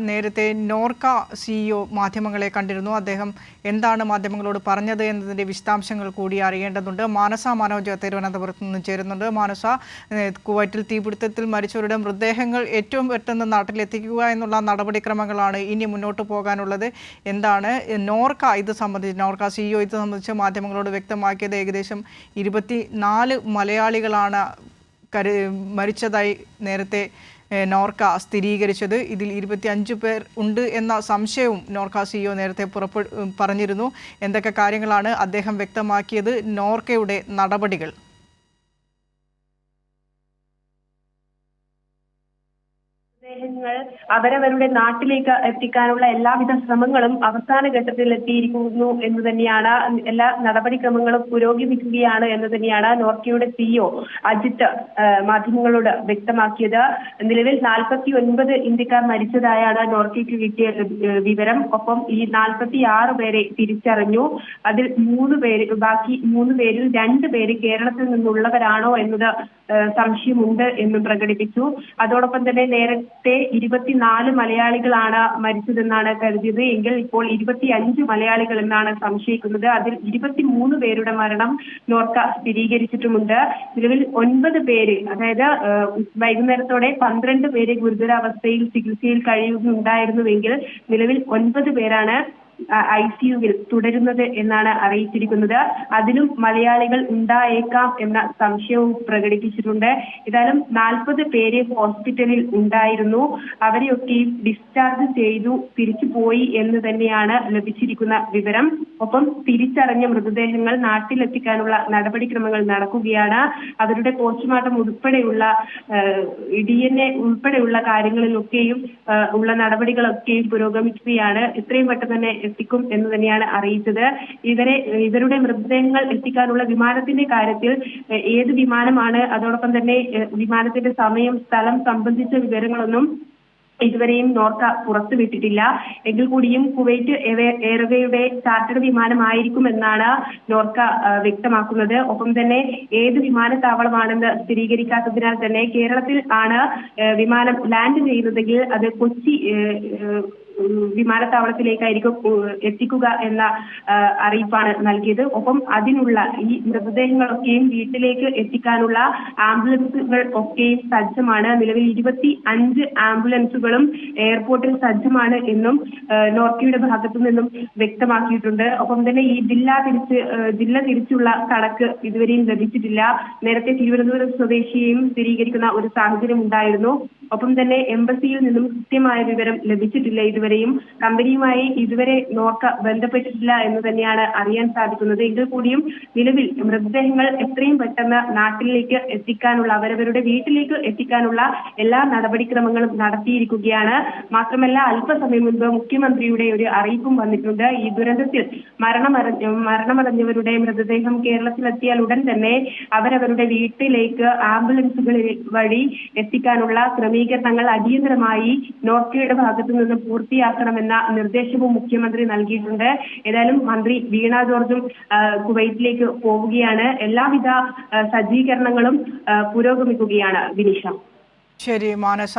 നേരത്തെ നോർക്ക സിഇഒ മാധ്യമങ്ങളെ കണ്ടിരുന്നു. അദ്ദേഹം എന്താണ് മാധ്യമങ്ങളോട് പറഞ്ഞത് എന്നതിൻ്റെ വിശദാംശങ്ങൾ കൂടി അറിയേണ്ടതുണ്ട്. മാനസ മനോജ് തിരുവനന്തപുരത്ത് നിന്ന് ചേരുന്നുണ്ട്. മാനസ, കുവൈറ്റിൽ തീപിടുത്തത്തിൽ മരിച്ചവരുടെ മൃതദേഹങ്ങൾ ഏറ്റവും പെട്ടെന്ന് നാട്ടിലെത്തിക്കുക എന്നുള്ള നടപടിക്രമങ്ങളാണ് ഇനി മുന്നോട്ട് പോകാനുള്ളത്. എന്താണ് നോർക്ക സിഇഒ ഇത് സംബന്ധിച്ച് മാധ്യമങ്ങളോട് വ്യക്തമാക്കിയത്? ഏകദേശം 24 മലയാളികളാണ് മരിച്ചതായി നേരത്തെ നോർക്ക സ്ഥിരീകരിച്ചത്. ഇതിൽ 25 പേർ ഉണ്ട് എന്ന സംശയവും നോർക്ക സിഇഒ നേരത്തെ പറഞ്ഞിരുന്നു. എന്തൊക്കെ കാര്യങ്ങളാണ് അദ്ദേഹം വ്യക്തമാക്കിയത്? നോർക്കയുടെ നടപടികൾ? അവരവരുടെ നാട്ടിലേക്ക് എത്തിക്കാനുള്ള എല്ലാവിധ ശ്രമങ്ങളും അവസാന ഘട്ടത്തിൽ എത്തിയിരിക്കുന്നു എന്ന് തന്നെയാണ്. എല്ലാ നടപടിക്രമങ്ങളും പുരോഗമിക്കുകയാണ് എന്ന് തന്നെയാണ് നോർക്കയുടെ സിഇഒ അജിത്ത് മാധ്യമങ്ങളോട് വ്യക്തമാക്കിയത്. നിലവിൽ 49 ഇന്ത്യക്കാർ മരിച്ചതായാണ് നോർക്കയ്ക്ക് കിട്ടിയ വിവരം. ഒപ്പം ഈ 46 പേരെ തിരിച്ചറിഞ്ഞു. അതിൽ 3 പേര്, ബാക്കി 3 പേരിൽ 2 പേര് കേരളത്തിൽ നിന്നുള്ളവരാണോ എന്നത് സംശയമുണ്ട് എന്നും പ്രകടിപ്പിച്ചു. അതോടൊപ്പം തന്നെ നേരത്തെ 24 മലയാളികളാണ് മരിച്ചതെന്നാണ് കരുതിയത് എങ്കിൽ ഇപ്പോൾ 25 മലയാളികൾ എന്നാണ് സംശയിക്കുന്നത്. അതിൽ 23 പേരുടെ മരണം നോർക്ക സ്ഥിരീകരിച്ചിട്ടുമുണ്ട്. നിലവിൽ 9 പേര്, അതായത് വൈകുന്നേരത്തോടെ 12 പേര് ഗുരുതരാവസ്ഥയിൽ ചികിത്സയിൽ കഴിയുന്നുണ്ടായിരുന്നുവെങ്കിൽ നിലവിൽ 9 പേരാണ് ICUവിൽ തുടരുന്നത് എന്നാണ് അറിയിച്ചിരിക്കുന്നത്. അതിലും മലയാളികൾ ഉണ്ടായേക്കാം എന്ന സംശയവും പ്രകടിപ്പിച്ചിട്ടുണ്ട്. ഏതായാലും 40 പേര് ഹോസ്പിറ്റലിൽ ഉണ്ടായിരുന്നു. അവരെയൊക്കെയും ഡിസ്ചാർജ് ചെയ്തു തിരിച്ചു പോയി എന്ന് തന്നെയാണ് ലഭിച്ചിരിക്കുന്ന വിവരം. ഒപ്പം തിരിച്ചറിഞ്ഞ മൃതദേഹങ്ങൾ നാട്ടിലെത്തിക്കാനുള്ള നടപടിക്രമങ്ങൾ നടക്കുകയാണ്. അവരുടെ പോസ്റ്റ്മോർട്ടം ഉൾപ്പെടെയുള്ള DNA ഉൾപ്പെടെയുള്ള കാര്യങ്ങളിലൊക്കെയും ഉള്ള നടപടികളൊക്കെയും പുരോഗമിക്കുകയാണ്. എത്രയും പെട്ടെന്ന് തന്നെ എത്തിക്കും എന്ന് തന്നെയാണ് അറിയിച്ചത്. ഇവരുടെ മൃതദേഹങ്ങൾ എത്തിക്കാനുള്ള വിമാനത്തിന്റെ കാര്യത്തിൽ ഏത് വിമാനമാണ്, അതോടൊപ്പം തന്നെ വിമാനത്തിന്റെ സമയം, സ്ഥലം സംബന്ധിച്ച വിവരങ്ങളൊന്നും ഇതുവരെയും നോർക്ക പുറത്തുവിട്ടിട്ടില്ല. എങ്കിൽ കൂടിയും കുവൈറ്റ് എയർവേയുടെ ചാർട്ടേഡ് വിമാനമായിരിക്കുമെന്നാണ് നോർക്ക വ്യക്തമാക്കുന്നത്. ഒപ്പം തന്നെ ഏത് വിമാനത്താവളമാണെന്ന് സ്ഥിരീകരിക്കാത്തതിനാൽ തന്നെ കേരളത്തിൽ ആണ് വിമാനം ലാൻഡ് ചെയ്യുന്നതെങ്കിൽ അത് കൊച്ചി വിമാനത്താവളത്തിലേക്കായിരിക്കും എത്തിക്കുക എന്ന അറിയിപ്പാണ് നൽകിയത്. ഒപ്പം അതിനുള്ള ഈ മൃതദേഹങ്ങളൊക്കെയും വീട്ടിലേക്ക് എത്തിക്കാനുള്ള ആംബുലൻസുകൾ ഒക്കെയും സജ്ജമാണ്. നിലവിൽ 25 ആംബുലൻസുകളും എയർപോർട്ടിൽ സജ്ജമാണ് എന്നും നോർക്കയുടെ ഭാഗത്തു നിന്നും വ്യക്തമാക്കിയിട്ടുണ്ട്. ഒപ്പം തന്നെ ഈ ജില്ല തിരിച്ചുള്ള കണക്ക് ഇതുവരെയും ലഭിച്ചിട്ടില്ല. നേരത്തെ തിരുവനന്തപുരം സ്വദേശിയെയും സ്ഥിരീകരിക്കുന്ന ഒരു സാഹചര്യം ഉണ്ടായിരുന്നു. ഒപ്പം തന്നെ എംബസിയിൽ നിന്നും കൃത്യമായ വിവരം ലഭിച്ചിട്ടില്ല ഇതുവരെയും. കമ്പനിയുമായി ഇതുവരെ നോർക്ക ബന്ധപ്പെട്ടിട്ടില്ല എന്ന് തന്നെയാണ് അറിയാൻ സാധിക്കുന്നത്. എങ്കിൽ കൂടിയും നിലവിൽ മൃതദേഹങ്ങൾ എത്രയും പെട്ടെന്ന് നാട്ടിലേക്ക് എത്തിക്കാനുള്ള, അവരവരുടെ വീട്ടിലേക്ക് എത്തിക്കാനുള്ള എല്ലാ നടപടിക്രമങ്ങളും നടത്തിയിരിക്കുകയാണ്. മാത്രമല്ല അല്പസമയം മുൻപ് മുഖ്യമന്ത്രിയുടെ ഒരു അറിയിപ്പും വന്നിട്ടുണ്ട്. ഈ ദുരന്തത്തിൽ മരണമടഞ്ഞവരുടെ മൃതദേഹം കേരളത്തിലെത്തിയാൽ ഉടൻ തന്നെ അവരവരുടെ വീട്ടിലേക്ക് ആംബുലൻസുകളിൽ വഴി എത്തിക്കാനുള്ള ക്രമീകരണങ്ങൾ അടിയന്തരമായി നോർക്കയുടെ ഭാഗത്തു നിന്ന് പൂർത്തിയാക്കണമെന്ന നിർദ്ദേശവും മുഖ്യമന്ത്രി നൽകിയിട്ടുണ്ട്. ഏതായാലും മന്ത്രി വീണ ജോർജും കുവൈറ്റിലേക്ക് പോവുകയാണ്. എല്ലാവിധ സജ്ജീകരണങ്ങളും പുരോഗമിക്കുകയാണ്. വിനീഷ. ശരി മാനസ.